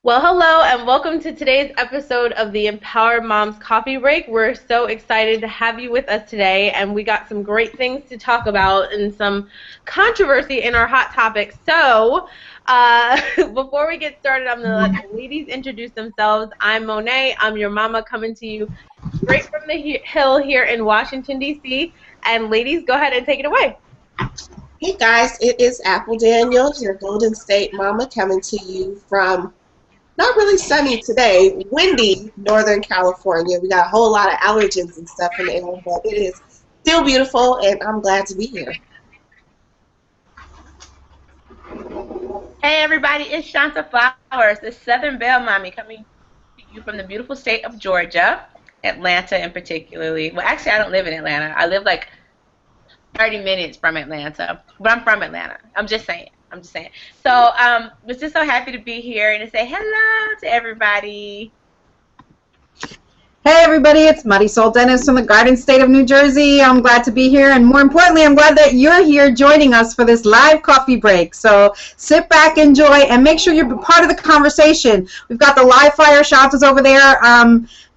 Well, hello and welcome to today's episode of the Empowered Moms Coffee Break. We're so excited to have you with us today, and we got some great things to talk about and some controversy in our hot topics. So, before we get started, I'm going to let the ladies introduce themselves. I'm Monet. I'm your mama coming to you straight from the hill here in Washington, D.C. And ladies, go ahead and take it away. Hey guys, it is Apple Daniel, your Golden State mama, coming to you from not really sunny today, windy Northern California. We got a whole lot of allergens and stuff in the air, but it is still beautiful, and I'm glad to be here. Hey everybody, it's Shanta Flowers, the Southern Belle Mommy, coming to you from the beautiful state of Georgia, Atlanta in particularly. Well, actually, I don't live in Atlanta. I live like 30 minutes from Atlanta, but I'm from Atlanta. I'm just saying. So, was just so happy to be here and to say hello to everybody. Hey everybody, it's Muddy Soul Dennis from the Garden State of New Jersey. I'm glad to be here, and more importantly, I'm glad that you're here joining us for this live coffee break. So sit back, enjoy, and make sure you're part of the conversation. We've got the live fire shouters over there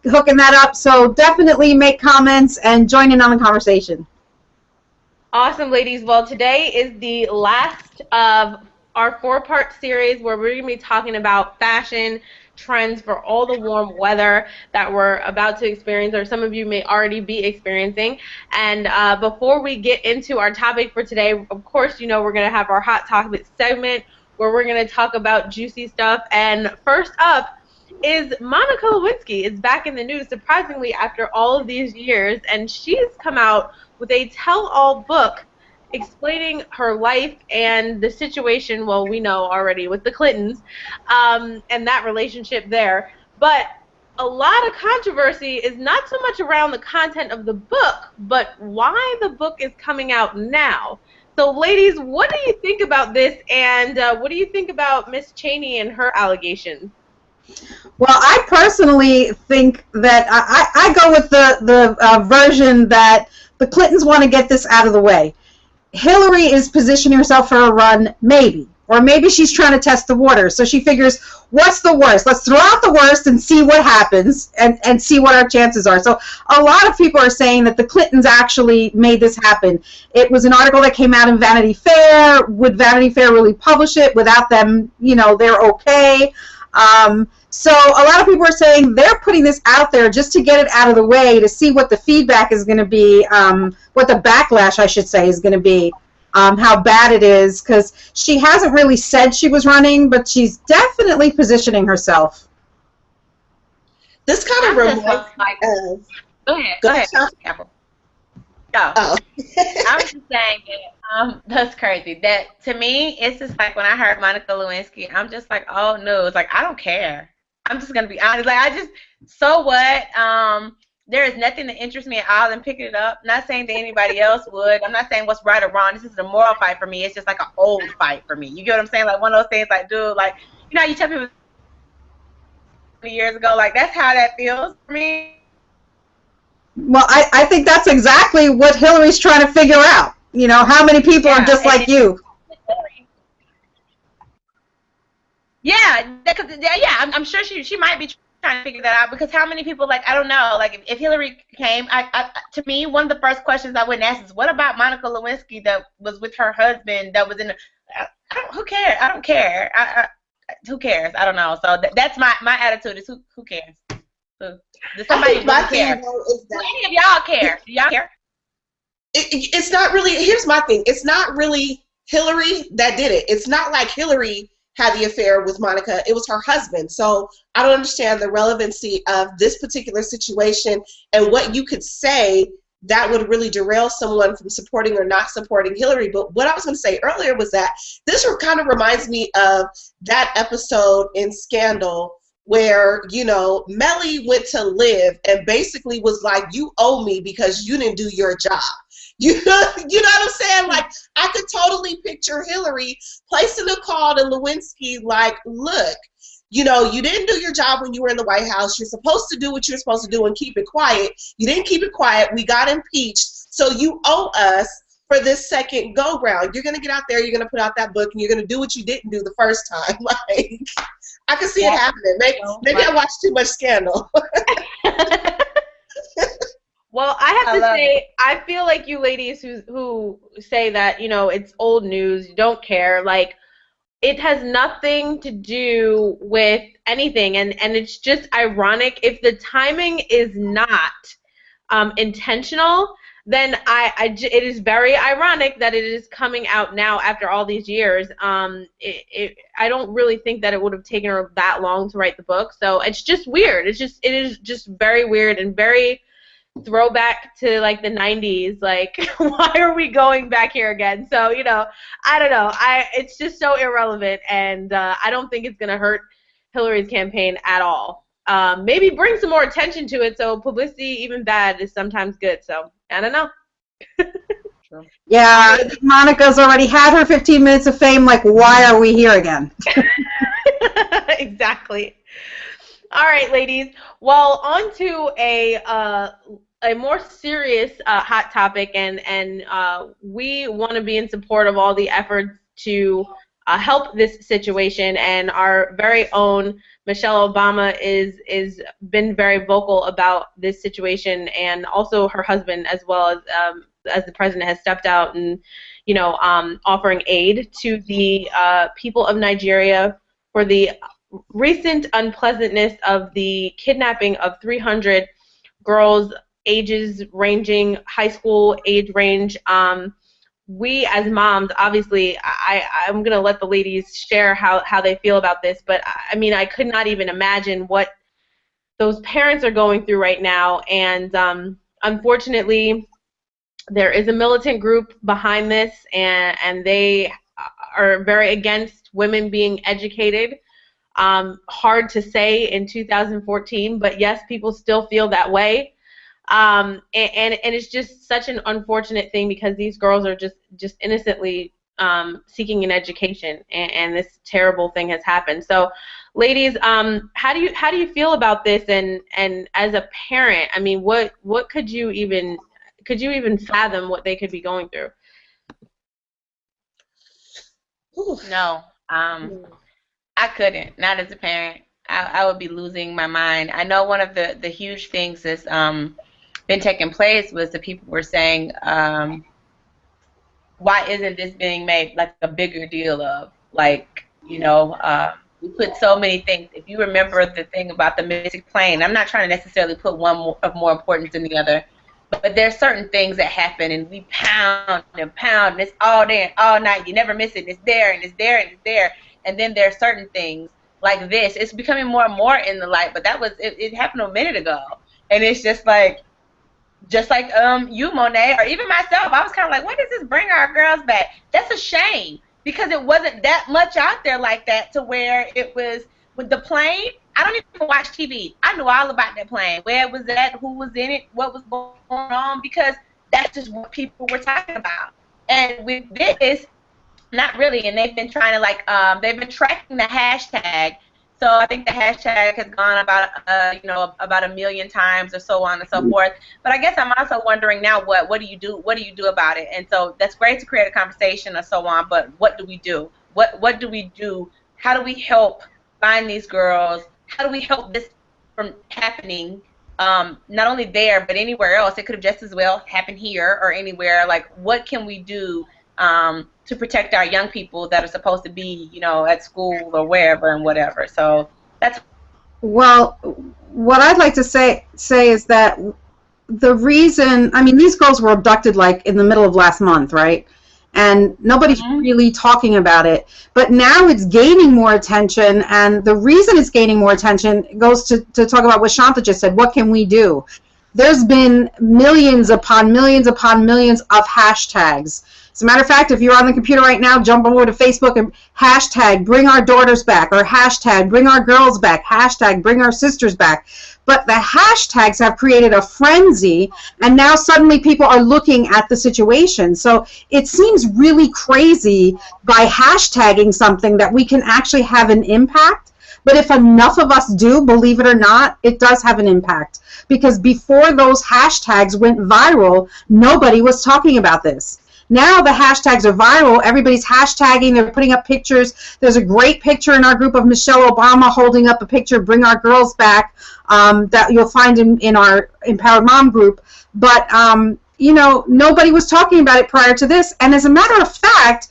hooking that up, so definitely make comments and join in on the conversation. Awesome, ladies. Well, today is the last of our four-part series where we're going to be talking about fashion trends for all the warm weather that we're about to experience, or some of you may already be experiencing. And before we get into our topic for today, of course, you know we're going to have our Hot Topic segment where we're going to talk about juicy stuff. And first up is Monica Lewinsky is back in the news, surprisingly, after all of these years, and she's come out with a tell-all book explaining her life and the situation, well, we know already with the Clintons, and that relationship there. But a lot of controversy is not so much around the content of the book, but why the book is coming out now. So, ladies, what do you think about this, and what do you think about Miss Cheney and her allegations? Well, I personally think that I go with the version that the Clintons want to get this out of the way. Hillary is positioning herself for a run, maybe. Or maybe she's trying to test the waters. So she figures, what's the worst? Let's throw out the worst and see what happens and see what our chances are. So a lot of people are saying that the Clintons actually made this happen. It was an article that came out in Vanity Fair. Would Vanity Fair really publish it without them, you know, they're okay? So a lot of people are saying they're putting this out there just to get it out of the way to see what the feedback is going to be, what the backlash, I should say, is going to be, how bad it is, because she hasn't really said she was running, but she's definitely positioning herself. This kind of reminds me of... Go ahead. Apple. Oh. I was just saying that that's crazy. That to me, it's just like when I heard Monica Lewinsky, I'm just like, oh no, it's like I don't care. I'm just gonna be honest. Like so what? There is nothing that interests me at all in picking it up. Not saying that anybody else would. I'm not saying what's right or wrong. This is a moral fight for me. It's just like an old fight for me. You get what I'm saying? Like one of those things, like dude, like you know, how you tell people years ago, like that's how that feels for me. Well, I think that's exactly what Hillary's trying to figure out. You know, how many people are just like you? Yeah, I'm sure she might be trying to figure that out, because how many people, like, I don't know, like if Hillary came, to me, one of the first questions I wouldn't ask is, what about Monica Lewinsky that was with her husband that was in who cares? I don't care. Who cares? I don't know. So that's my attitude is who cares? Does somebody care? Do any of y'all care? Do y'all care? It's not really, here's my thing, it's not really Hillary that did it. It's not like Hillary had the affair with Monica. It was her husband. So I don't understand the relevancy of this particular situation and what you could say that would really derail someone from supporting or not supporting Hillary. But what I was going to say earlier was that this kind of reminds me of that episode in Scandal where, you know, Mellie went to Liv and basically was like, you owe me because you didn't do your job. You know what I'm saying? Like, I could totally picture Hillary placing a call to Lewinsky like, look, you know, you didn't do your job when you were in the White House. You're supposed to do what you're supposed to do and keep it quiet. You didn't keep it quiet. We got impeached. So you owe us for this second go-round. You're going to get out there, you're going to put out that book, and you're going to do what you didn't do the first time. Like, I can see it happening. Maybe I watched too much Scandal. Well, I have to say, I feel like you ladies who say that, you know, it's old news, you don't care, like, it has nothing to do with anything, and it's just ironic. If the timing is not intentional, then it is very ironic that it is coming out now after all these years. I don't really think that it would have taken her that long to write the book, so it's just weird. It is just very weird and very throwback to like the 90s. Like, why are we going back here again? So, you know, I don't know. It's just so irrelevant, and I don't think it's going to hurt Hillary's campaign at all. Maybe bring some more attention to it, so publicity, even bad, is sometimes good. So, I don't know. Yeah, Monica's already had her 15 minutes of fame. Like, why are we here again? Exactly. All right, ladies. Well, on to a more serious hot topic, and we want to be in support of all the efforts to help this situation. And our very own Michelle Obama is been very vocal about this situation, and also her husband, as well as the president, has stepped out and, you know, offering aid to the people of Nigeria for the recent unpleasantness of the kidnapping of 300 girls, ages ranging, high school age range. We as moms, obviously, I'm going to let the ladies share how they feel about this, but I mean, I could not even imagine what those parents are going through right now, and unfortunately, there is a militant group behind this, and they are very against women being educated. Hard to say in 2014, but yes, people still feel that way. And it's just such an unfortunate thing, because these girls are just innocently seeking an education, and this terrible thing has happened. So, ladies, how do you feel about this? And as a parent, I mean, what could you even fathom what they could be going through? No, I couldn't. Not as a parent. I would be losing my mind. I know one of the huge things that's been taking place was the people were saying, why isn't this being made like a bigger deal of? Like, you know, we put so many things. If you remember the thing about the Mystic Plane, I'm not trying to necessarily put one of more importance than the other, but there's certain things that happen, and we pound and pound, and it's all day and all night. You never miss it. It's there, and it's there, and it's there. And then there are certain things like this. It's becoming more and more in the light, but it happened a minute ago. And it's just like you, Monet, or even myself, I was kind of like, when does this bring our girls back? That's a shame, because it wasn't that much out there like that to where it was with the plane. I don't even watch TV. I knew all about that plane, where it was at, who was in it, what was going on, because that's just what people were talking about. And with this, not really, and they've been trying to, like, they've been tracking the hashtag. So I think the hashtag has gone about, about 1 million times, or so on and so forth. But I guess I'm also wondering now, what do you do? What do you do about it? And so that's great to create a conversation or so on, but what do we do? What do we do? How do we help find these girls? How do we help this from happening? Not only there, but anywhere else. It could have just as well happened here or anywhere. Like, what can we do to protect our young people that are supposed to be, you know, at school or wherever and whatever? So that's. Well, what I'd like to say is that the reason, I mean, these girls were abducted like in the middle of last month, right? And nobody's really talking about it. But now it's gaining more attention, and the reason it's gaining more attention goes to talk about what Shanta just said. What can we do? There's been millions upon millions upon millions of hashtags. As a matter of fact, if you're on the computer right now, jump over to Facebook and hashtag bring our daughters back, or hashtag bring our girls back, hashtag bring our sisters back. But the hashtags have created a frenzy, and now suddenly people are looking at the situation. So it seems really crazy by hashtagging something that we can actually have an impact. But if enough of us do, believe it or not, it does have an impact. Because before those hashtags went viral, nobody was talking about this. Now the hashtags are viral. Everybody's hashtagging. They're putting up pictures. There's a great picture in our group of Michelle Obama holding up a picture, Bring Our Girls Back, that you'll find in our Empowered Mom group. But, you know, nobody was talking about it prior to this. And as a matter of fact,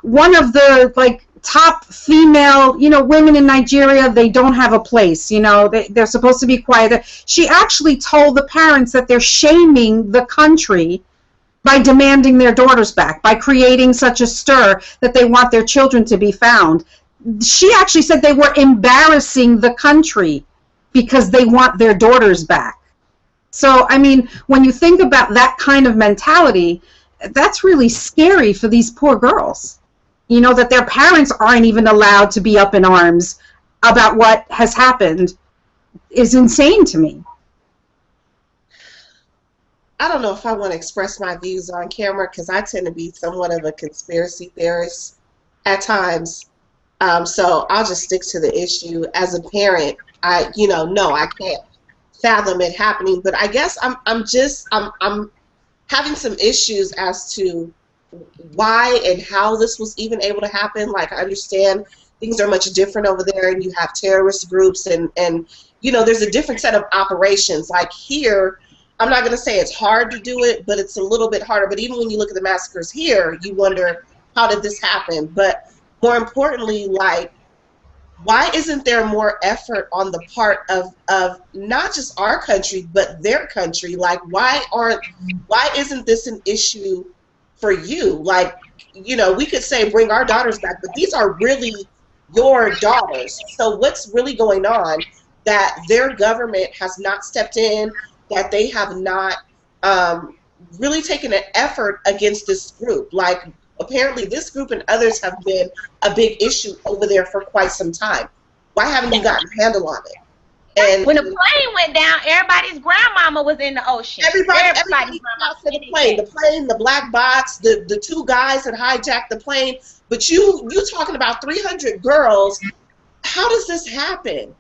one of the, like, top female, you know, women in Nigeria, they don't have a place, you know, they're supposed to be quiet. She actually told the parents that they're shaming the country by demanding their daughters back, by creating such a stir that they want their children to be found. She actually said they were embarrassing the country because they want their daughters back. So, I mean, when you think about that kind of mentality, that's really scary for these poor girls. You know, that their parents aren't even allowed to be up in arms about what has happened is insane to me. I don't know if I want to express my views on camera because I tend to be somewhat of a conspiracy theorist at times. So I'll just stick to the issue. As a parent, I can't fathom it happening, but I guess I'm having some issues as to why and how this was even able to happen. Like, I understand things are much different over there, and you have terrorist groups, and you know, there's a different set of operations. Like here, I'm not going to say it's hard to do it, but it's a little bit harder. But even when you look at the massacres here, you wonder, how did this happen? But more importantly, like, why isn't there more effort on the part of not just our country, but their country? Like, why isn't this an issue for you? Like, you know, we could say bring our daughters back, but these are really your daughters. So what's really going on that their government has not stepped in, that they have not really taken an effort against this group? Like, apparently this group and others have been a big issue over there for quite some time. Why haven't you gotten a handle on it? And when the plane went down, everybody's grandmama was in the ocean. Everybody's grandma to the plane, the black box, the two guys that hijacked the plane. But you talking about 300 girls. How does this happen?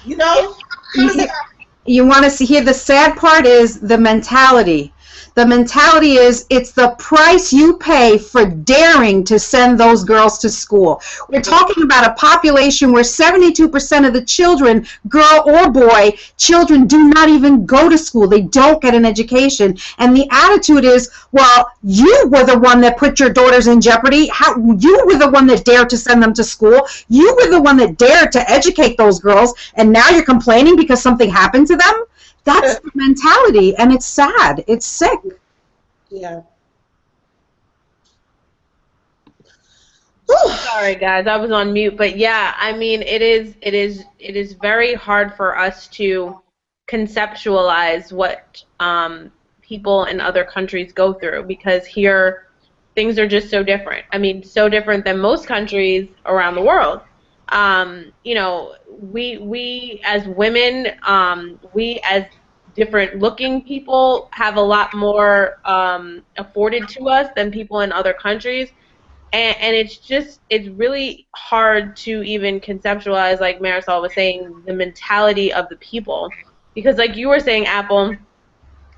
You know, how does it happen? You want to hear the sad part is the mentality. The mentality is it's the price you pay for daring to send those girls to school. We're talking about a population where 72% of the children, girl or boy, children do not even go to school. They don't get an education. And the attitude is, well, you were the one that put your daughters in jeopardy. You were the one that dared to send them to school. You were the one that dared to educate those girls. And now you're complaining because something happened to them? That's the mentality, and it's sad. It's sick. Yeah. Sorry, guys, I was on mute, but yeah, I mean, it is very hard for us to conceptualize what people in other countries go through, because here things are just so different. I mean, so different than most countries around the world. You know, we as women, we as different looking people have a lot more afforded to us than people in other countries, and it's really hard to even conceptualize, like Marisol was saying, the mentality of the people, because like you were saying, Apple,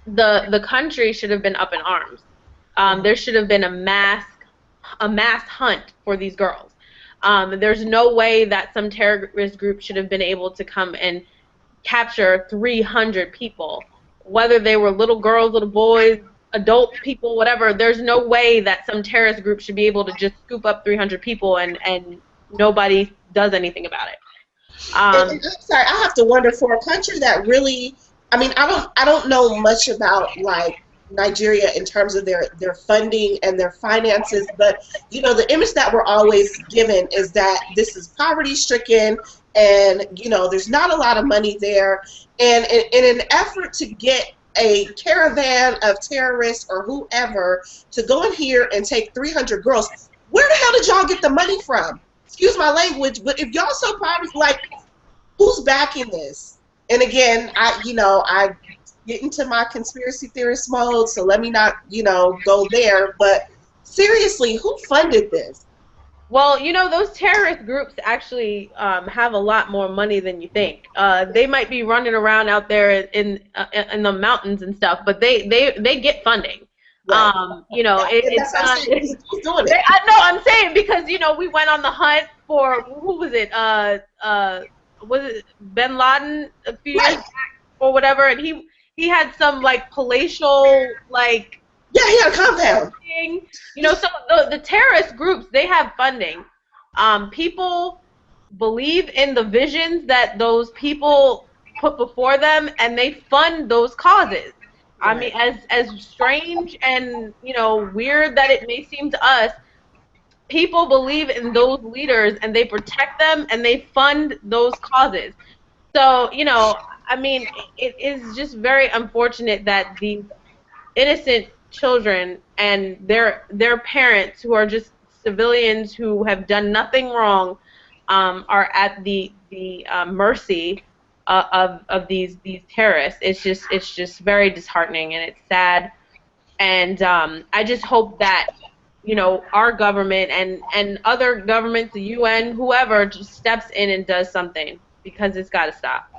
the country should have been up in arms. There should have been a mass hunt for these girls. There's no way that some terrorist group should have been able to come and capture 300 people, whether they were little girls, little boys, adult people, whatever. There's no way that some terrorist group should be able to just scoop up 300 people and nobody does anything about it. I'm sorry, I have to wonder, for a country that really, I mean, I don't know much about like Nigeria in terms of their funding and their finances, but you know, the image that we're always given is that this is poverty stricken, and you know, there's not a lot of money there, and in an effort to get a caravan of terrorists or whoever to go in here and take 300 girls, where the hell did y'all get the money from? Excuse my language, but if y'all so poverty, like, who's backing this? And again, I get into my conspiracy theorist mode, so let me not, go there. But seriously, who funded this? Well, those terrorist groups actually have a lot more money than you think. They might be running around out there in the mountains and stuff, but they get funding. You know, it's not. He's doing it. I know. I'm saying because you know we went on the hunt for who was it? Was it Bin Laden a few years back or whatever? And he had some like palatial like. Yeah, he had a compound. Thing. You know, so the terrorist groups, they have funding. People believe in the visions that those people put before them, and they fund those causes. I mean, as strange and, you know, weird that it may seem to us, people believe in those leaders, and they protect them, and they fund those causes. So, you know, I mean, it is just very unfortunate that these innocent children and their parents, who are just civilians who have done nothing wrong, are at the mercy of these terrorists. It's just very disheartening, and it's sad. And I just hope that, you know, our government and other governments, the UN, whoever, just steps in and does something, because it's got to stop.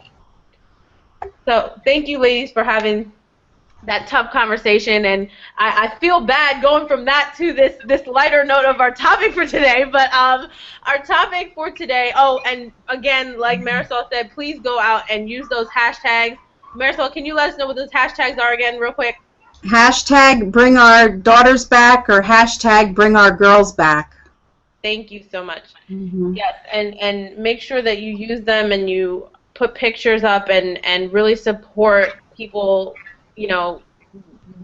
So thank you, ladies, for having that tough conversation, and I feel bad going from that to this lighter note of our topic for today. But our topic for today, oh, and again, like Marisol said, please go out and use those hashtags. Marisol, can you let us know what those hashtags are again real quick? Hashtag bring our daughters back, or hashtag bring our girls back. Thank you so much. Yes, and make sure that you use them and you put pictures up and really support people, you know,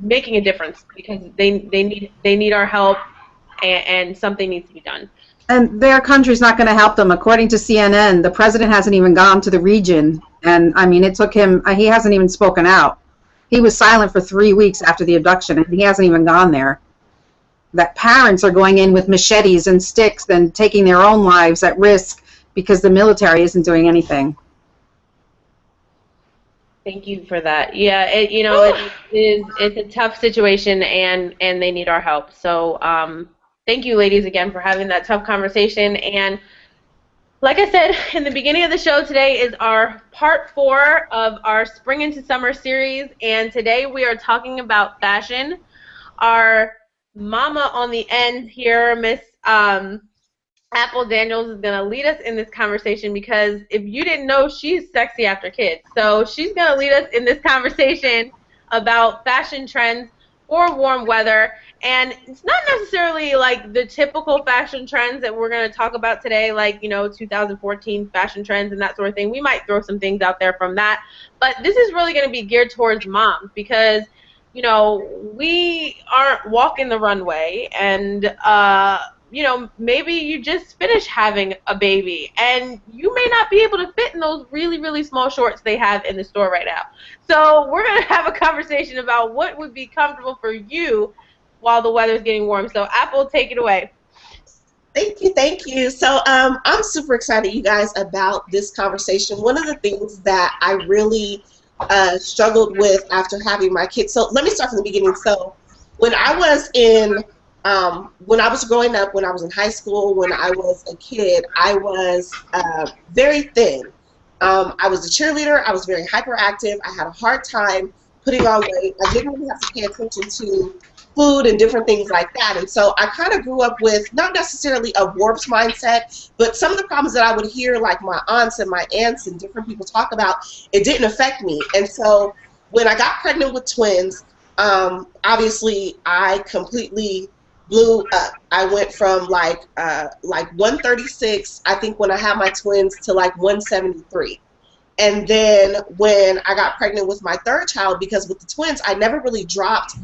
making a difference, because they need our help, and something needs to be done. And their country's not going to help them. According to CNN, the president hasn't even gone to the region, and I mean, it took him. He hasn't even spoken out. He was silent for 3 weeks after the abduction, and he hasn't even gone there. That parents are going in with machetes and sticks and taking their own lives at risk because the military isn't doing anything. Thank you for that. Yeah, you know, it's a tough situation, and they need our help. So thank you, ladies, again for having that tough conversation. And like I said in the beginning of the show, today is our part 4 of our Spring into Summer series, and today we are talking about fashion. Our mama on the end here, Miss Apple Daniels, is going to lead us in this conversation, because if you didn't know, she's sexy after kids. So she's going to lead us in this conversation about fashion trends for warm weather. And it's not necessarily like the typical fashion trends that we're going to talk about today, like, you know, 2014 fashion trends and that sort of thing. We might throw some things out there from that. But this is really going to be geared towards moms, because, you know, we aren't walking the runway, and you know, maybe you just finished having a baby, and you may not be able to fit in those really, really small shorts they have in the store right now. So we're going to have a conversation about what would be comfortable for you while the weather's getting warm. So Apple, take it away. Thank you. So I'm super excited, you guys, about this conversation. One of the things that I really struggled with after having my kids, so let me start from the beginning. So when I was growing up, when I was in high school, when I was a kid, I was very thin. I was a cheerleader. I was very hyperactive. I had a hard time putting on weight. I didn't really have to pay attention to food and different things like that. And so I kind of grew up with not necessarily a warped mindset, but some of the problems that I would hear, like my aunts and different people talk about, it didn't affect me. And so when I got pregnant with twins, obviously I completely blew up. I went from like 136, I think, when I had my twins, to like 173. And then when I got pregnant with my third child, because with the twins, I never really dropped.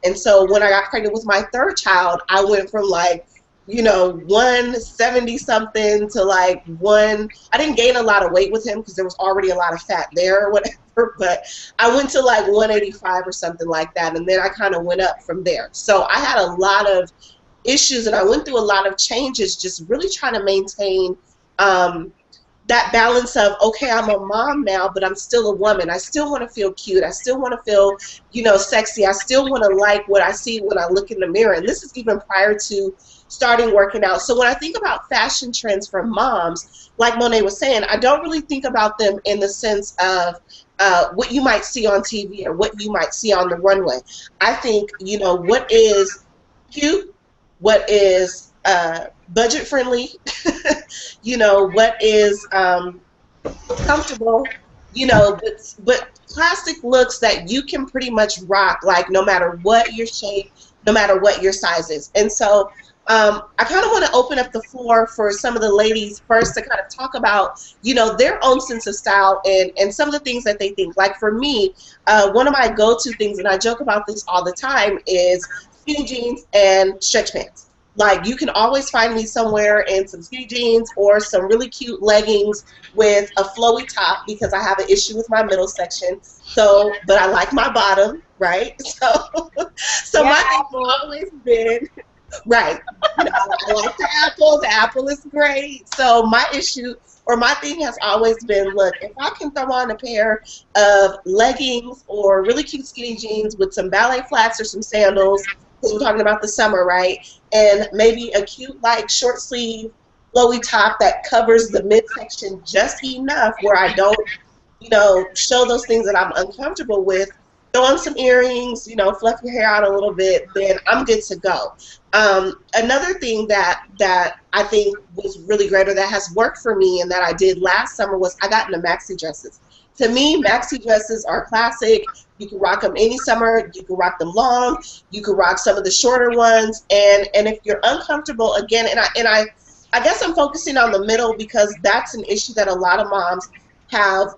And so when I got pregnant with my third child, I went from like, you know, 170 something to like I didn't gain a lot of weight with him because there was already a lot of fat there or whatever, but I went to like 185 or something like that, and then I kind of went up from there. So I had a lot of issues, and I went through a lot of changes, just really trying to maintain that balance of, okay, I'm a mom now, but I'm still a woman. I still want to feel cute. I still want to feel, you know, sexy. I still want to like what I see when I look in the mirror. And this is even prior to starting working out. So when I think about fashion trends for moms, like Monet was saying, I don't really think about them in the sense of what you might see on TV or what you might see on the runway. I think, you know, what is cute, what is budget friendly, you know, what is comfortable, you know, but classic looks that you can pretty much rock, like no matter what your shape, no matter what your size is. And so I kind of want to open up the floor for some of the ladies first to kind of talk about, you know, their own sense of style and some of the things that they think. Like for me, one of my go-to things, and I joke about this all the time, is skinny jeans and stretch pants. Like, you can always find me somewhere in some skinny jeans or some really cute leggings with a flowy top because I have an issue with my middle section. So, but I like my bottom, right? So yeah. My thing's always been, right. You know, I like the apple. The apple is great. So my issue or my thing has always been, look, if I can throw on a pair of leggings or really cute skinny jeans with some ballet flats or some sandals, because we're talking about the summer, right? And maybe a cute, like, short sleeve, flowy top that covers the midsection just enough where I don't, you know, show those things that I'm uncomfortable with. Throw on some earrings, you know, fluff your hair out a little bit, then I'm good to go. Another thing that I think was really great or that has worked for me and that I did last summer was I got into maxi dresses. To me, maxi dresses are classic. You can rock them any summer. You can rock them long. You can rock some of the shorter ones. And if you're uncomfortable, again, and I guess I'm focusing on the middle because that's an issue that a lot of moms have.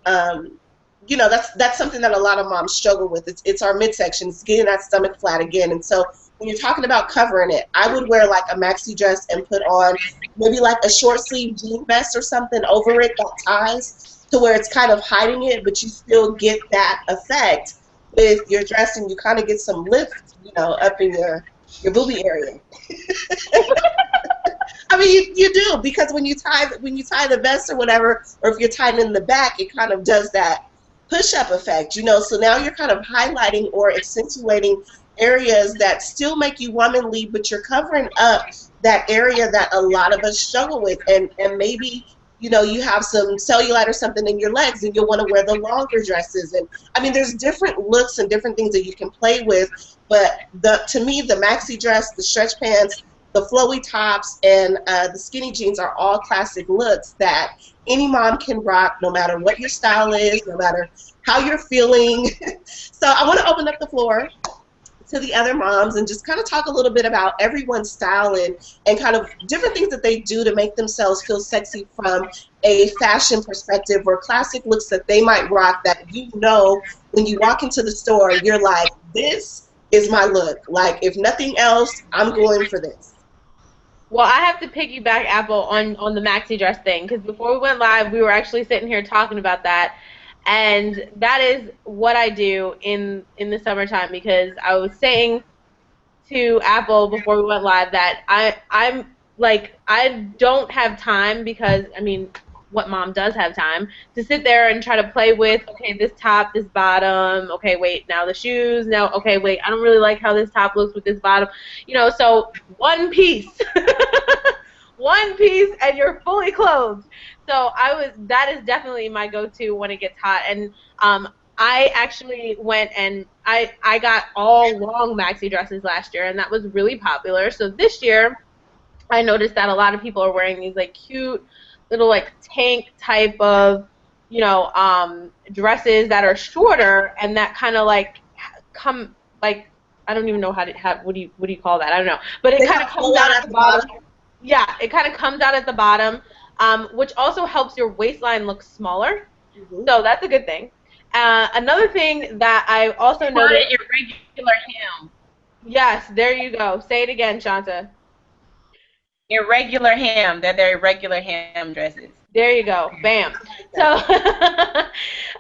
You know, that's something that a lot of moms struggle with. It's our midsection. It's getting that stomach flat again. And so when you're talking about covering it, I would wear like a maxi dress and put on maybe like a short sleeve jean vest or something over it that ties to where it's kind of hiding it, but you still get that effect with your dress, and you kind of get some lift, you know, up in your boobie area. I mean, you do, because when you tie the vest or whatever, or if you're tied in the back, it kind of does that push-up effect, you know. So now you're kind of highlighting or accentuating areas that still make you womanly, but you're covering up that area that a lot of us struggle with, and maybe, you know, you have some cellulite or something in your legs and you'll want to wear the longer dresses. And I mean, there's different looks and different things that you can play with, but to me, the maxi dress, the stretch pants, the flowy tops, and the skinny jeans are all classic looks that any mom can rock no matter what your style is, no matter how you're feeling. So I want to open up the floor to the other moms and just kind of talk a little bit about everyone's style and kind of different things that they do to make themselves feel sexy from a fashion perspective, or classic looks that they might rock that, you know, when you walk into the store, you're like, this is my look. Like, if nothing else, I'm going for this. Well, I have to piggyback, Apple, on the maxi dress thing, because before we went live, we were actually sitting here talking about that. And that is what I do in the summertime, because I was saying to Apple before we went live that I'm like, I don't have time, because, I mean, what mom does have time, to sit there and try to play with, okay, this top, this bottom, okay, wait, now the shoes, now, okay, wait, I don't really like how this top looks with this bottom. You know, so one piece. One piece and you're fully clothed. So that is definitely my go-to when it gets hot. And I actually went and I got all long maxi dresses last year, and that was really popular. So this year I noticed that a lot of people are wearing these like cute little like tank type of, you know, dresses that are shorter and that kind of like come like, I don't even know how to what do you call that? I don't know. But it kind of comes out at the bottom. Yeah, it kind of comes out at the bottom, which also helps your waistline look smaller. Mm-hmm. So that's a good thing. Another thing that I also noticed. Irregular hem. Yes, there you go. Say it again, Shanta. Irregular hem. They're irregular hem dresses. There you go. Bam. So,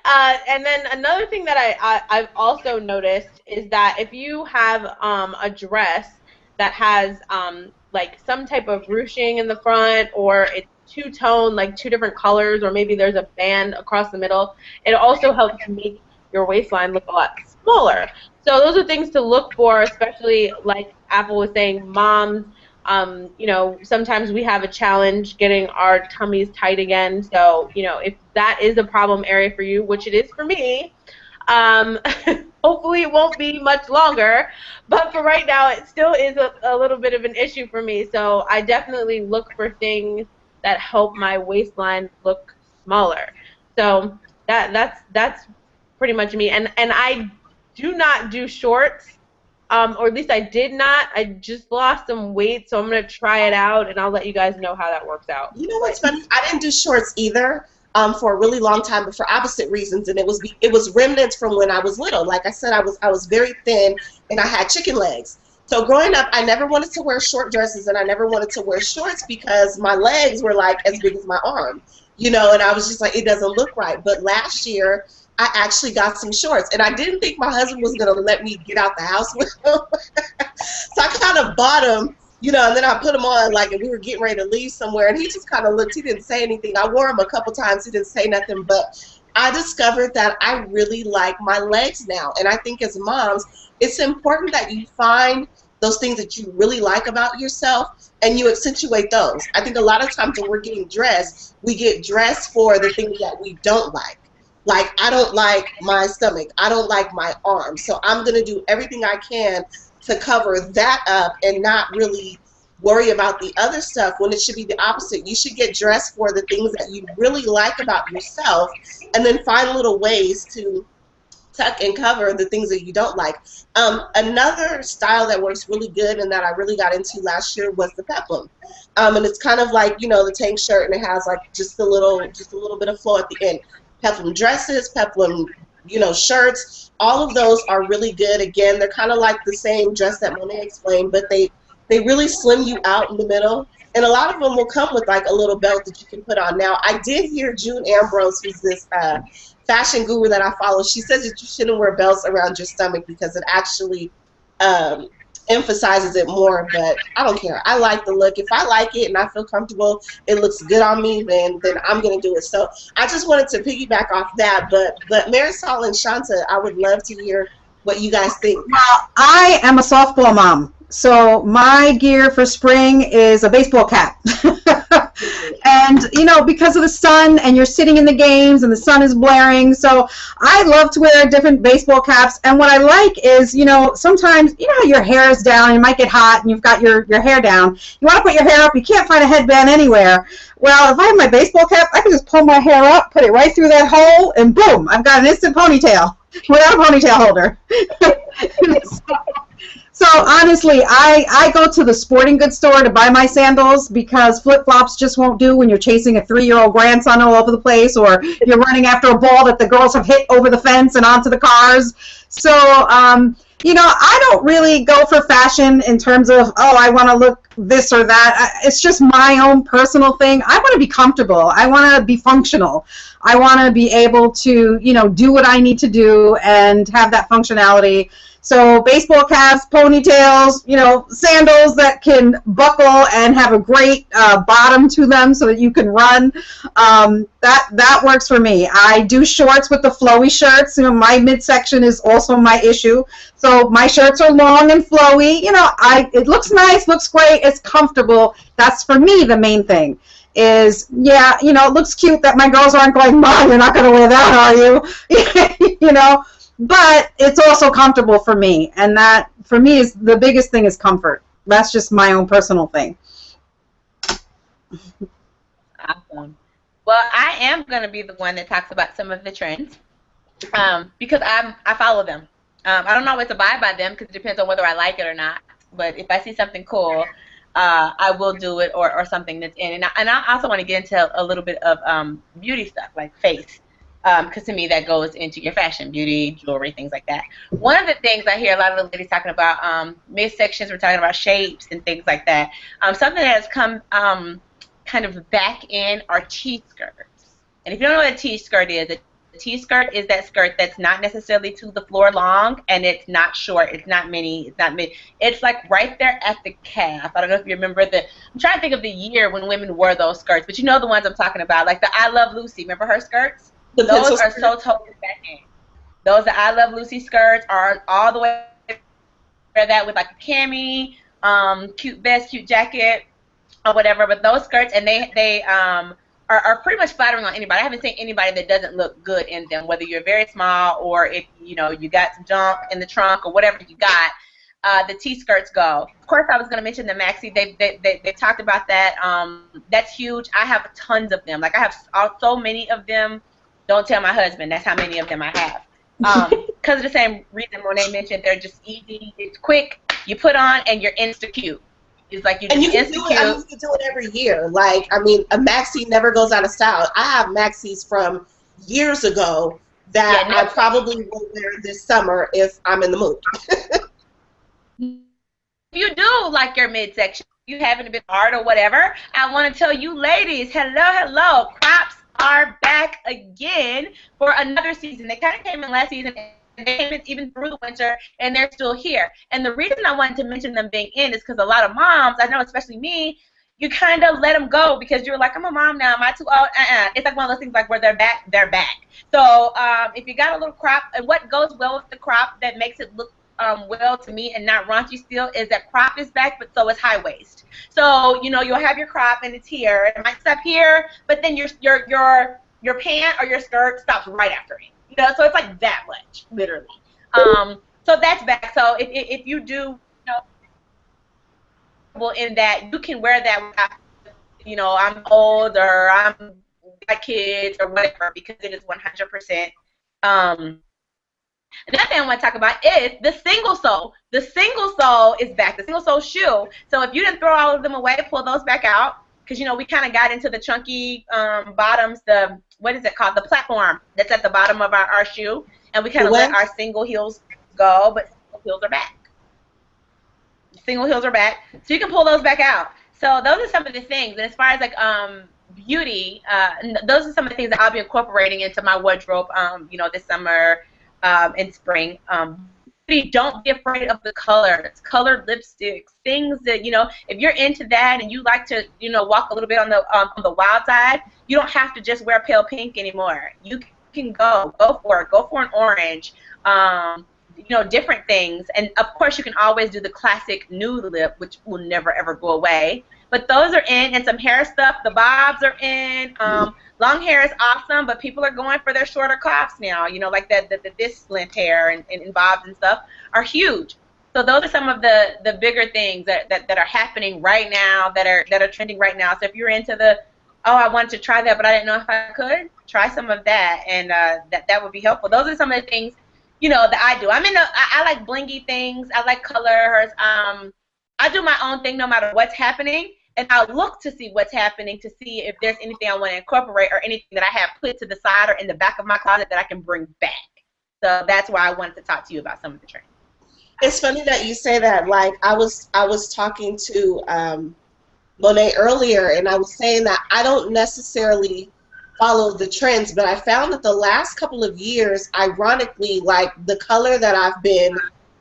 and then another thing that I've also noticed is that if you have a dress that has like some type of ruching in the front, or it's two-tone, like two different colors, or maybe there's a band across the middle, it also helps make your waistline look a lot smaller. So those are things to look for, especially like Apple was saying, moms You know, sometimes we have a challenge getting our tummies tight again. So, you know, if that is a problem area for you, which it is for me, um, hopefully it won't be much longer. But for right now, it still is a little bit of an issue for me. So I definitely look for things that help my waistline look smaller. So that's pretty much me. And I do not do shorts. Or at least I did not. I just lost some weight, so I'm going to try it out, and I'll let you guys know how that works out. You know what's funny? I didn't do shorts either for a really long time, but for opposite reasons, and it was remnants from when I was little. Like I said, I was very thin, and I had chicken legs. So growing up, I never wanted to wear short dresses, and I never wanted to wear shorts because my legs were like as big as my arm, you know, and I was just like, it doesn't look right. But last year, I actually got some shorts, and I didn't think my husband was going to let me get out the house with them. So I kind of bought them, you know, and then I put them on, like, and we were getting ready to leave somewhere, and he just kind of looked. He didn't say anything. I wore them a couple times. He didn't say nothing, but I discovered that I really like my legs now, and I think as moms, it's important that you find those things that you really like about yourself, and you accentuate those. I think a lot of times when we're getting dressed, we get dressed for the things that we don't like. Like, I don't like my stomach. I don't like my arms. So I'm going to do everything I can to cover that up and not really worry about the other stuff when it should be the opposite. You should get dressed for the things that you really like about yourself and then find little ways to tuck and cover the things that you don't like. Another style that works really good and that I really got into last year was the peplum. And it's kind of like, you know, the tank shirt, and it has like just a little bit of flow at the end. Peplum dresses, peplum, you know, shirts, all of those are really good. Again, they're kind of like the same dress that Monet explained, but they really slim you out in the middle. And a lot of them will come with like a little belt that you can put on. Now, I did hear June Ambrose, who's this fashion guru that I follow. She says that you shouldn't wear belts around your stomach because it actually emphasizes it more, but I don't care. I like the look. If I like it and I feel comfortable, it looks good on me, then I'm going to do it. So I just wanted to piggyback off that, but Marisol and Shanta, I would love to hear what you guys think. Well, I am a softball mom, so my gear for spring is a baseball cap. And, you know, because of the sun, and you're sitting in the games and the sun is blaring, so I love to wear different baseball caps. And what I like is, you know, sometimes, you know how your hair is down, you might get hot and you've got your hair down. You want to put your hair up, you can't find a headband anywhere. Well, if I have my baseball cap, I can just pull my hair up, put it right through that hole, and boom, I've got an instant ponytail without a ponytail holder. So honestly, I go to the sporting goods store to buy my sandals because flip-flops just won't do when you're chasing a 3-year-old grandson all over the place, or you're running after a ball that the girls have hit over the fence and onto the cars. So, you know, I don't really go for fashion in terms of, oh, I want to look this or that. It's just my own personal thing. I want to be comfortable. I want to be functional. I want to be able to, you know, do what I need to do and have that functionality. So baseball caps, ponytails, you know, sandals that can buckle and have a great bottom to them so that you can run. That works for me. I do shorts with the flowy shirts. You know, my midsection is also my issue. So my shirts are long and flowy. You know, it looks nice, looks great, it's comfortable. That's for me the main thing. Is, yeah, you know, it looks cute that my girls aren't going, Mom, you're not going to wear that, are you? You know. But it's also comfortable for me, and that, for me, is the biggest thing is comfort. That's just my own personal thing. Awesome. Well, I am going to be the one that talks about some of the trends because I follow them. I don't always abide by them because it depends on whether I like it or not. But if I see something cool, I will do it, or something that's in. And I also want to get into a little bit of beauty stuff, like face. Because to me, that goes into your fashion, beauty, jewelry, things like that. One of the things I hear a lot of the ladies talking about, midsections, we're talking about shapes and things like that. Something that has come kind of back in are T-skirts. And if you don't know what a T-skirt is, a T-skirt is that skirt that's not necessarily to the floor long, and it's not short, it's not mini, it's not mid. It's like right there at the calf. I don't know if you remember I'm trying to think of the year when women wore those skirts, but you know the ones I'm talking about, like the I Love Lucy. Remember her skirts? Those are so totally back in. Those I Love Lucy skirts are all the way that with like a cami cute vest, cute jacket, or whatever. But those skirts, and they are pretty much flattering on anybody. I haven't seen anybody that doesn't look good in them, whether you're very small or if you got some junk in the trunk or whatever you got. The T-skirts go. Of course, I was going to mention the maxi. They talked about that. That's huge. I have tons of them. Like, I have so many of them. Don't tell my husband. That's how many of them I have. Because of the same reason Monet mentioned, they're just easy. It's quick. You put on, and you're insta-cute. It's like you can do it. You can do it every year. Like, I mean, a maxi never goes out of style. I have maxis from years ago that I probably will wear this summer if I'm in the mood. If you do like your midsection, you having a bit hard or whatever, I want to tell you ladies, hello. Crops are back again for another season. They kind of came in last season, and they came in even through the winter, and they're still here. And the reason I wanted to mention them being in is because a lot of moms, I know especially me, you kind of let them go because you're like, I'm a mom now, am I too old? It's like one of those things like where they're back. So if you got a little crop, and what goes well with the crop that makes it look well to me and not raunchy still is that crop is back, but so is high waist. So you'll have your crop and it's here. It might stop here, but then your pant or your skirt stops right after it. So it's like that much, literally. So that's back. So if you do, well, in that you can wear that without, I'm old or I'm got kids or whatever, because it is 100%. Another thing I want to talk about is the single sole. The single sole is back, the single sole shoe. So if you didn't throw all of them away, pull those back out, because, we kind of got into the chunky bottoms, what is it called? The platform that's at the bottom of our shoe, and we kind of let our single heels go, but single heels are back. Single heels are back. So you can pull those back out. So those are some of the things. And as far as, like, beauty, those are some of the things that I'll be incorporating into my wardrobe, this summer, in spring. Don't be afraid of the colors, colored lipsticks, things that, if you're into that and you like to, walk a little bit on the wild side, you don't have to just wear pale pink anymore. You can go for it. Go for an orange, different things. And of course you can always do the classic nude lip, which will never ever go away. But those are in, and some hair stuff. The bobs are in. Long hair is awesome, but people are going for their shorter crops now. Like this length hair and bobs and stuff are huge. So those are some of the bigger things that are happening right now, that are trending right now. So if you're into I wanted to try that, but I didn't know if I could, try some of that, and that would be helpful. Those are some of the things, that I do. I like blingy things. I like colors. I do my own thing no matter what's happening. And I'll look to see what's happening, to see if there's anything I want to incorporate or anything that I have put to the side or in the back of my closet that I can bring back. So that's why I wanted to talk to you about some of the trends. It's funny that you say that. Like, I was talking to Monet earlier, and I was saying that I don't necessarily follow the trends, but I found that the last couple of years, ironically, like, the color that I've been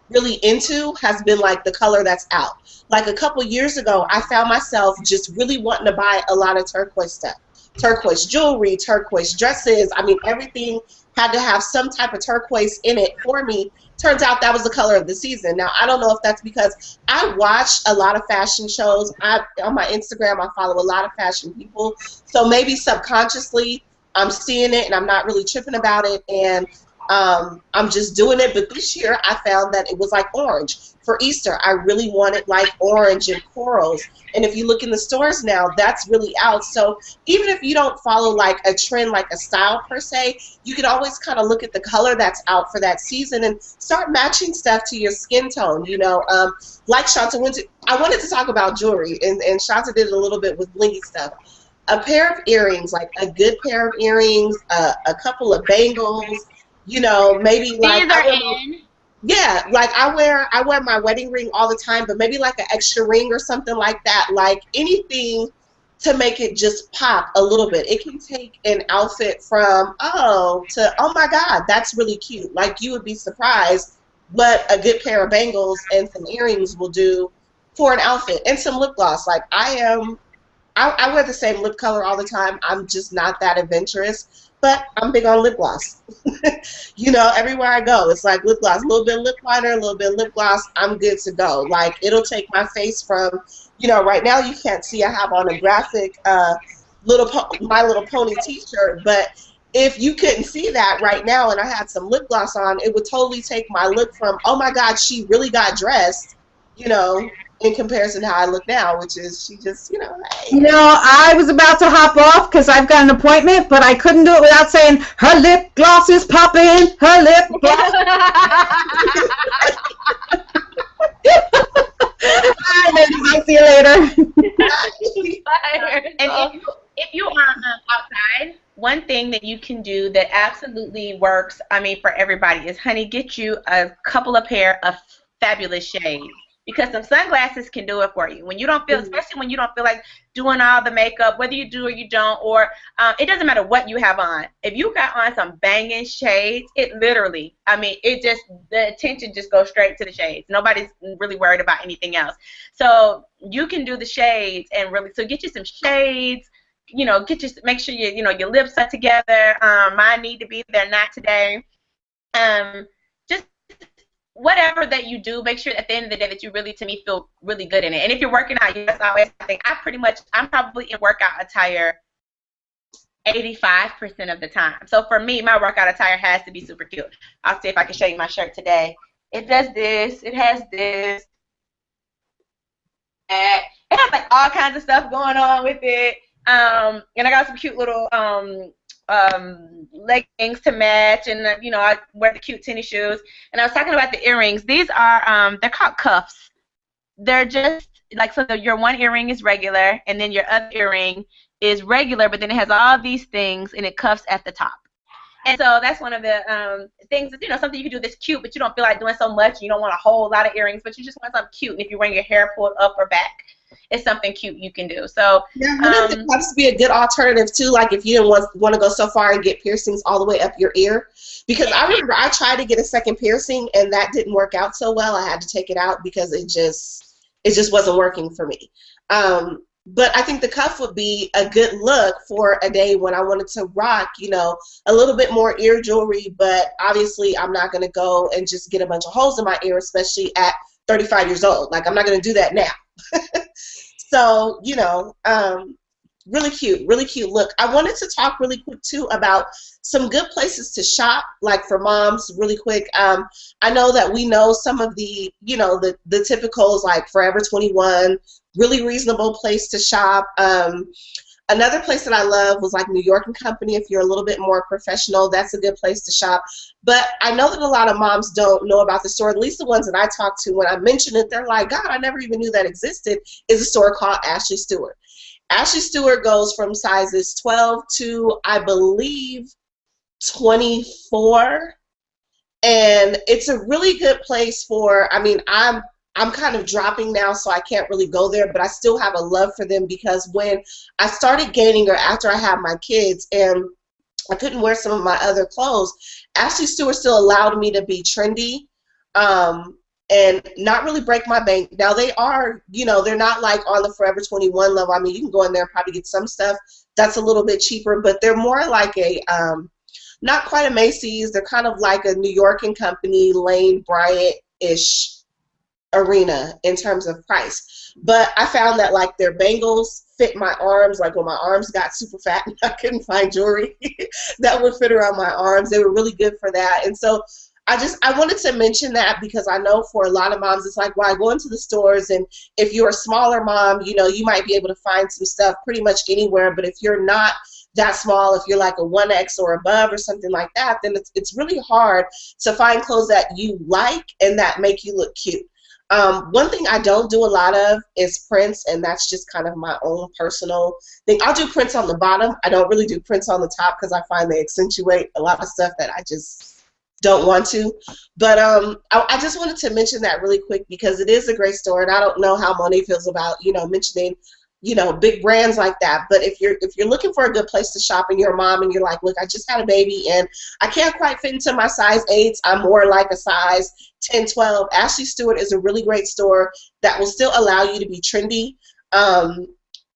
really into has been like the color that's out. Like, a couple years ago, I found myself just really wanting to buy a lot of turquoise stuff. Turquoise jewelry, turquoise dresses. Everything had to have some type of turquoise in it for me. Turns out that was the color of the season. Now, I don't know if that's because I watch a lot of fashion shows. On my Instagram, I follow a lot of fashion people. So maybe subconsciously I'm seeing it and I'm not really tripping about it. And I'm just doing it. But this year I found that it was like orange. For Easter, I really wanted like orange and corals. And if you look in the stores now, that's really out. So even if you don't follow like a trend, like a style per se, you can always kind of look at the color that's out for that season and start matching stuff to your skin tone. Like Shanta I wanted to talk about jewelry, and Shanta did a little bit with blingy stuff. A pair of earrings, like a good pair of earrings, a couple of bangles, maybe like these are in. Yeah, like I wear my wedding ring all the time, but maybe like an extra ring or something like that. Like anything to make it just pop a little bit. It can take an outfit from to oh my God, that's really cute. Like, you would be surprised what a good pair of bangles and some earrings will do for an outfit, and some lip gloss. Like, I I wear the same lip color all the time. I'm just not that adventurous, but I'm big on lip gloss. You know, everywhere I go, it's like lip gloss, a little bit of lip liner, a little bit of lip gloss. I'm good to go. Like, it'll take my face from, you know, right now you can't see I have on a graphic My Little Pony t-shirt, but if you couldn't see that right now and I had some lip gloss on, it would totally take my look from, oh my God, she really got dressed, you know, in comparison to how I look now, which is she just, you know, hey. You know, I was about to hop off because I've got an appointment, but I couldn't do it without saying, her lip gloss is popping, her lip gloss. Bye, ladies. I'll see you later. And if you are outside, one thing that you can do that absolutely works, I mean, for everybody is, honey, get you a couple of pair of fabulous shades. Because some sunglasses can do it for you. When you don't feel, especially when you don't feel like doing all the makeup, whether you do or you don't, or it doesn't matter what you have on. If you got on some banging shades, it literally, I mean, it just, the attention just goes straight to the shades. Nobody's really worried about anything else. So you can do the shades and really, so get you some shades, you know, make sure you know, your lips are together. Mine need to be there, not today. Just whatever that you do, make sure at the end of the day that you really, to me, feel really good in it. And if you're working out, yes, always, I think I'm probably in workout attire 85% of the time. So for me, my workout attire has to be super cute. I'll see if I can show you my shirt today. It does this. It has this. It has like all kinds of stuff going on with it. And I got some cute little leggings to match, and you know, I wear the cute tennis shoes. And I was talking about the earrings. These are they're called cuffs. They're just like, so your one earring is regular, and then your other earring is regular, but then it has all these things, and it cuffs at the top. And so that's one of the things, you know, something you can do that's cute, but you don't feel like doing so much. You don't want a whole lot of earrings, but you just want something cute. And if you're wearing your hair pulled up or back, it's something cute you can do. So yeah, it has to be a good alternative too. Like if you didn't want to go so far and get piercings all the way up your ear, because I remember I tried to get a second piercing and that didn't work out so well. I had to take it out because it just wasn't working for me. But I think the cuff would be a good look for a day when I wanted to rock, you know, a little bit more ear jewelry. But obviously, I'm not going to go and just get a bunch of holes in my ear, especially at 35 years old. Like, I'm not going to do that now. So, you know, really cute look. I wanted to talk really quick, too, about some good places to shop, like for moms, really quick. I know that we know some of the, you know, the typicals, like Forever 21, really reasonable place to shop. Another place that I love was like New York and Company. If you're a little bit more professional, that's a good place to shop. But I know that a lot of moms don't know about the store. At least the ones that I talk to, when I mention it, they're like, God, I never even knew that existed. Is a store called Ashley Stewart. Ashley Stewart goes from sizes 12 to, I believe, 24. And it's a really good place for, I mean, I'm kind of dropping now, so I can't really go there, but I still have a love for them because when I started gaining, or after I had my kids and I couldn't wear some of my other clothes, Ashley Stewart still allowed me to be trendy and not really break my bank. Now they are, you know, they're not like on the Forever 21 level. I mean, you can go in there and probably get some stuff that's a little bit cheaper, but they're more like a, not quite a Macy's. They're kind of like a New York and Company, Lane Bryant-ish arena in terms of price. But I found that like their bangles fit my arms. Like when my arms got super fat and I couldn't find jewelry that would fit around my arms, they were really good for that. And so I wanted to mention that because I know for a lot of moms it's like, well, I go into the stores, and if you're a smaller mom, you know, you might be able to find some stuff pretty much anywhere. But if you're not that small, if you're like a 1X or above or something like that, then it's really hard to find clothes that you like and that make you look cute. One thing I don't do a lot of is prints, and that's just kind of my own personal thing. I'll do prints on the bottom. I don't really do prints on the top because I find they accentuate a lot of stuff that I just don't want to. But I just wanted to mention that really quick because it is a great store, and I don't know how Monet feels about, you know, mentioning, you know, big brands like that. But if you're looking for a good place to shop and you're a mom and you're like, look, I just had a baby and I can't quite fit into my size 8s, I'm more like a size 10, 12. Ashley Stewart is a really great store that will still allow you to be trendy.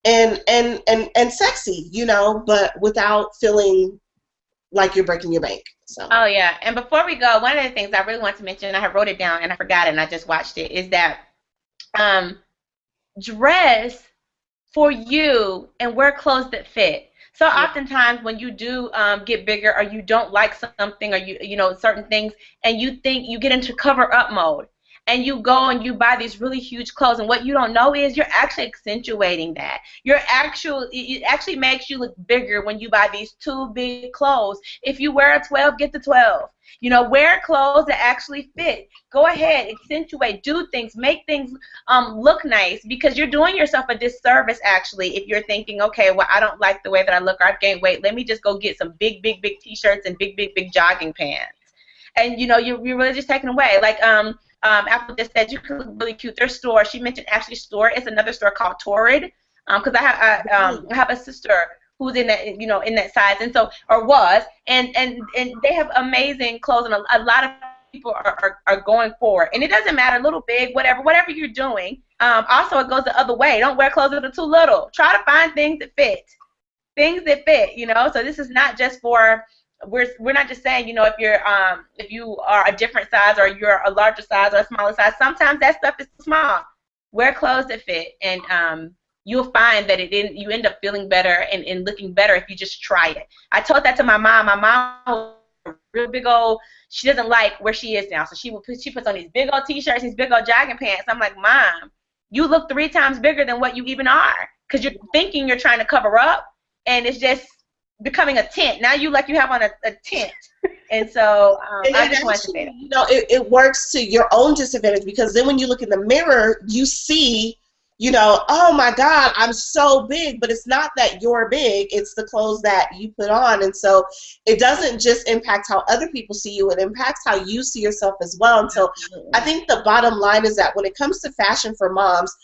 and sexy, you know, but without feeling like you're breaking your bank. So. Oh yeah, and before we go, one of the things I really want to mention, I have wrote it down and I forgot it, and I just watched it, is that dress for you and wear clothes that fit. So oftentimes when you do get bigger, or you don't like something, or you know certain things, and you think you get into cover up mode, and you go and you buy these really huge clothes, and what you don't know is you're actually accentuating that. It actually makes you look bigger when you buy these too big clothes. If you wear a 12, get the 12. You know, wear clothes that actually fit. Go ahead, accentuate, do things, make things look nice, because you're doing yourself a disservice actually if you're thinking, okay, well, I don't like the way that I look, or I've gained weight, let me just go get some big t-shirts and big jogging pants. And you know, you're really just taking away. Like Apple just said you could look really cute. Their store, she mentioned Ashley's store. It's another store called Torrid, because I have a sister who's in that, you know, in that size, and so, or was, and they have amazing clothes, and a lot of people are going for it. And it doesn't matter, little, big, whatever you're doing. Also, it goes the other way. Don't wear clothes that are too little. Try to find things that fit, you know. So this is not just for, we're not just saying, you know, if you are a different size, or you're a larger size or a smaller size, sometimes that stuff is too small. Wear clothes that fit, and you'll find that you end up feeling better and looking better if you just try it. I told that to my mom. My mom was a real big old, she doesn't like where she is now, so she puts on these big old t-shirts, these big old jogging pants. I'm like, Mom, you look 3 times bigger than what you even are, because you're thinking you're trying to cover up, and it's just becoming a tent. Now you have on a tent. And so I just wanted to say that. You know, it works to your own disadvantage, because then when you look in the mirror, you see, you know, oh my God, I'm so big, but it's not that you're big, it's the clothes that you put on. And so it doesn't just impact how other people see you, it impacts how you see yourself as well. And so I think the bottom line is that when it comes to fashion for moms,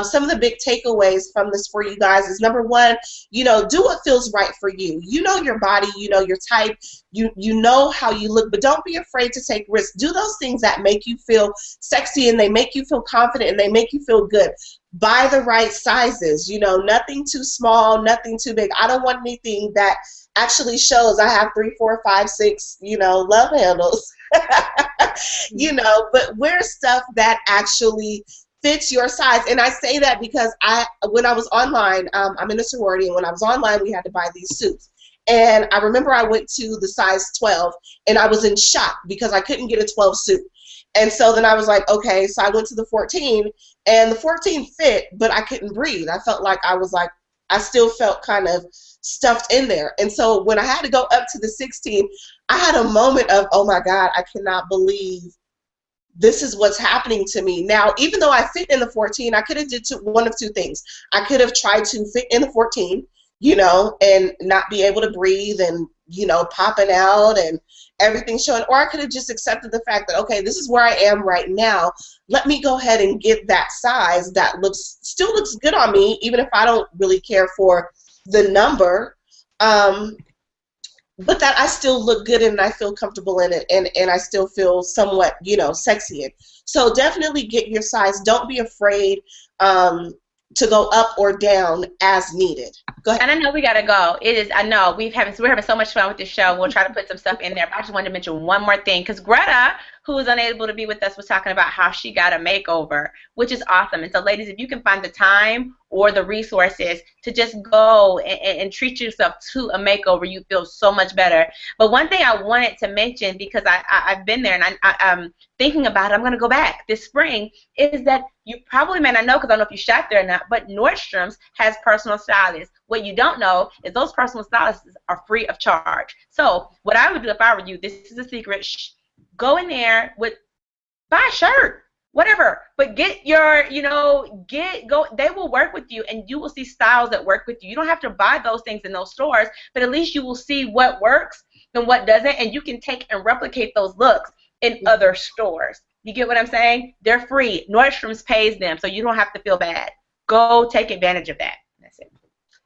some of the big takeaways from this for you guys is, number one, you know, do what feels right for you. You know your body, you know your type, you know how you look, but don't be afraid to take risks. Do those things that make you feel sexy, and they make you feel confident, and they make you feel good. Buy the right sizes, you know, nothing too small, nothing too big. I don't want anything that actually shows I have 3, 4, 5, 6, you know, love handles, you know, but wear stuff that actually fits your size. And I say that because when I was online, I'm in a sorority, and when I was online, we had to buy these suits. And I remember I went to the size 12, and I was in shock because I couldn't get a 12 suit. And so then I was like, okay, so I went to the 14, and the 14 fit, but I couldn't breathe. I felt like I still felt kind of stuffed in there. And so when I had to go up to the 16, I had a moment of, oh my God, I cannot believe this is what's happening to me. Now, even though I fit in the 14, I could have did one of 2 things. I could have tried to fit in the 14, you know, and not be able to breathe, and, you know, popping out and everything showing, or I could have just accepted the fact that, okay, this is where I am right now. Let me go ahead and get that size that still looks good on me, even if I don't really care for the number, but that I still look good and I feel comfortable in it, and I still feel somewhat, you know, sexy in it. So definitely get your size. Don't be afraid to go up or down as needed. Go ahead. And I know we gotta go. I know we're having so much fun with this show. We'll try to put some stuff in there. But I just wanted to mention one more thing, because Greta, who was unable to be with us, was talking about how she got a makeover, which is awesome. And so, ladies, if you can find the time or the resources to just go and treat yourself to a makeover, you feel so much better. But one thing I wanted to mention, because I've been there and I'm thinking about it, I'm going to go back this spring, is that you probably may not know, because I don't know if you shop there or not, but Nordstrom's has personal stylists. What you don't know is those personal stylists are free of charge. So what I would do if I were you, this is a secret, go in there buy a shirt, whatever, but get your, you know, they will work with you, and you will see styles that work with you. You don't have to buy those things in those stores, but at least you will see what works and what doesn't, and you can take and replicate those looks in other stores. You get what I'm saying? They're free. Nordstrom's pays them, so you don't have to feel bad. Go take advantage of that. That's it.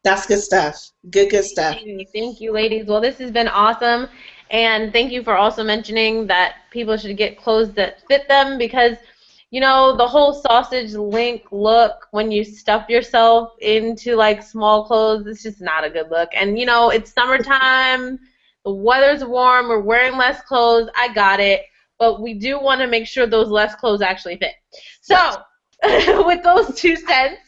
That's good stuff. Good stuff. Thank you, ladies. Well, this has been awesome. And thank you for also mentioning that people should get clothes that fit them, because you know, the whole sausage link look when you stuff yourself into like small clothes, it's just not a good look. And you know, it's summertime, the weather's warm, we're wearing less clothes, I got it, but we do want to make sure those less clothes actually fit. So, with those 2 cents,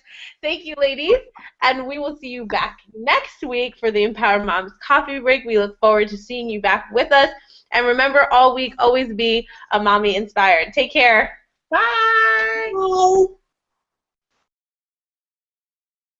thank you, ladies, and we will see you back next week for the Empowered Moms Coffee Break. We look forward to seeing you back with us. And remember, all week, always be a mommy inspired. Take care. Bye. Oh.